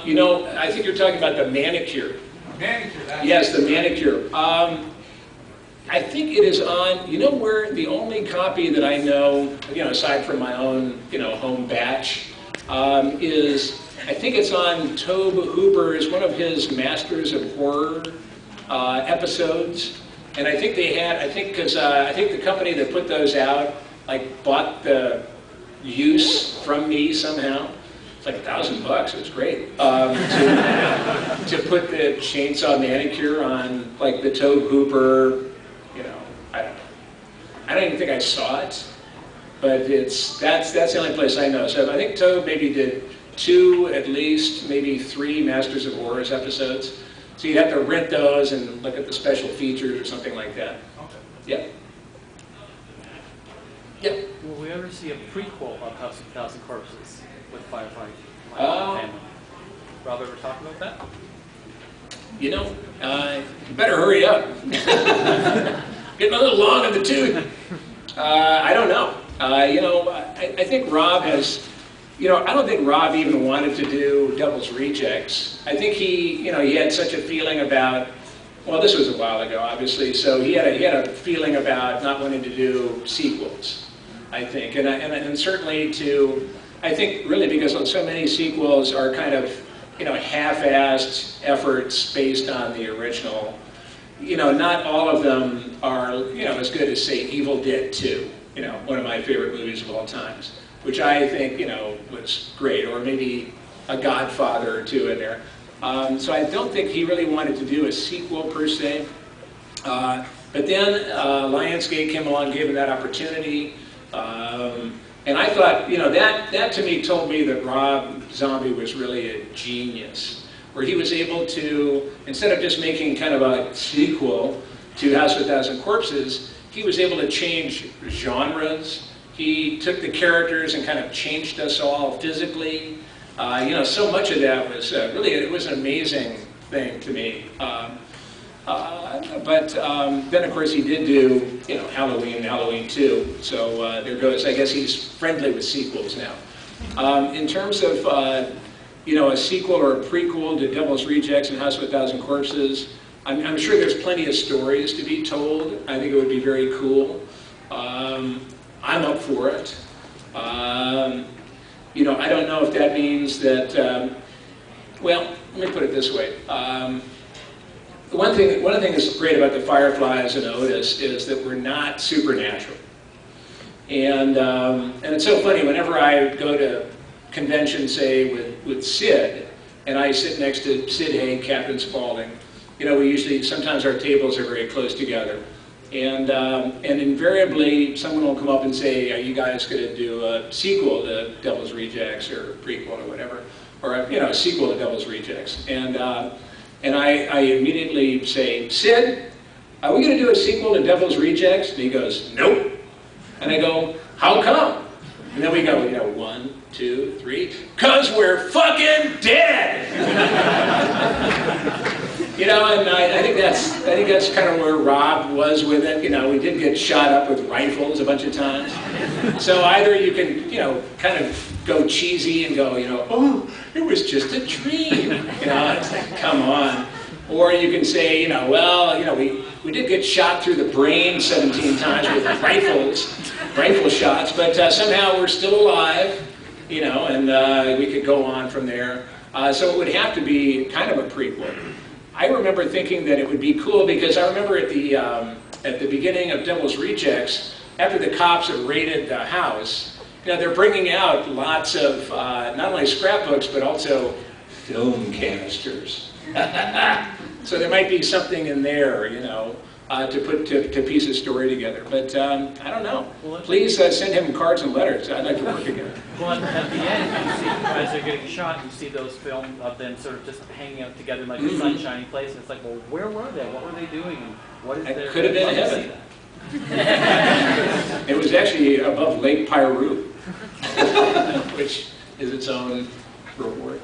You know, I think you're talking about the manicure. Manicure, that's Yes, the manicure. I think it is on, you know where the only copy that I know, aside from my own, home batch, is, I think it's on Tobe Hooper's, one of his Masters of Horror episodes. And I think they had, because I think the company that put those out, like, bought the use from me somehow. It's like $1,000, it was great. To put the chainsaw manicure on, like, the Tobe Hooper, I don't know. I don't even think I saw it, but that's the only place I know. So I think Tobe maybe did 2, at least, maybe 3 Masters of Horrors episodes. So you'd have to rent those and look at the special features or something like that. okay. Yep. Yep. Will we ever see a prequel of House of a Thousand Corpses with Firefly family? Rob, ever talk about that? You better hurry up. Getting a little long in the tooth. I don't know. I think Rob has, I don't think Rob even wanted to do Devil's Rejects. I think he had such a feeling about, well, this was a while ago, obviously, so he had a feeling about not wanting to do sequels, I think. And certainly I think really because so many sequels are kind of, half-assed efforts based on the original. Not all of them are, as good as, say, Evil Dead 2, one of my favorite movies of all times, which I think, was great, or maybe a Godfather or 2 in there. So I don't think he really wanted to do a sequel per se. But then Lionsgate came along, gave him that opportunity. And I thought, that to me told me that Rob Zombie was really a genius, where he was able to, instead of just making kind of a sequel to House of a Thousand Corpses, he was able to change genres. He took the characters and kind of changed us all physically. So much of that was really, it was an amazing thing to me. But then, of course, he did do, Halloween and Halloween 2. So there goes, I guess he's friendly with sequels now. In terms of, a sequel or a prequel to Devil's Rejects and House of a Thousand Corpses, I'm sure there's plenty of stories to be told. I think it would be very cool. I'm up for it. I don't know if that means that, well, let me put it this way. One thing that's great about the Fireflies and Otis is that we're not supernatural. And it's so funny, whenever I go to conventions, say, with Sid, and I sit next to Sid Haig, Captain Spaulding, we usually, sometimes our tables are very close together. And invariably, someone will come up and say, are you guys going to do a sequel to Devil's Rejects, or a prequel, or whatever, or a sequel to Devil's Rejects? And I immediately say, Sid, are we going to do a sequel to Devil's Rejects? And he goes, nope. And I go, how come? And then we go, 1, 2, 3, 'cause we're fucking dead! And I think that's kind of where Rob was with it. We did get shot up with rifles a bunch of times. So either you can, kind of go cheesy and go, oh, it was just a dream. It's like, come on. Or you can say, we did get shot through the brain 17 times with rifle shots, but somehow we're still alive, and we could go on from there. So it would have to be kind of a prequel. I remember thinking that it would be cool because I remember at the beginning of Devil's Rejects, after the cops have raided the house, they're bringing out lots of not only scrapbooks but also film canisters. So there might be something in there, to put to piece a story together. But I don't know. Please send him cards and letters. I'd like to work again. Well, at the end, you see, as they're getting shot, you see those films of them sort of just hanging out together in like a sunshiny place. And it's like, well, where were they? What were they doing? And what is their... Could have been heaven. It was actually above Lake Piru, which is its own reward.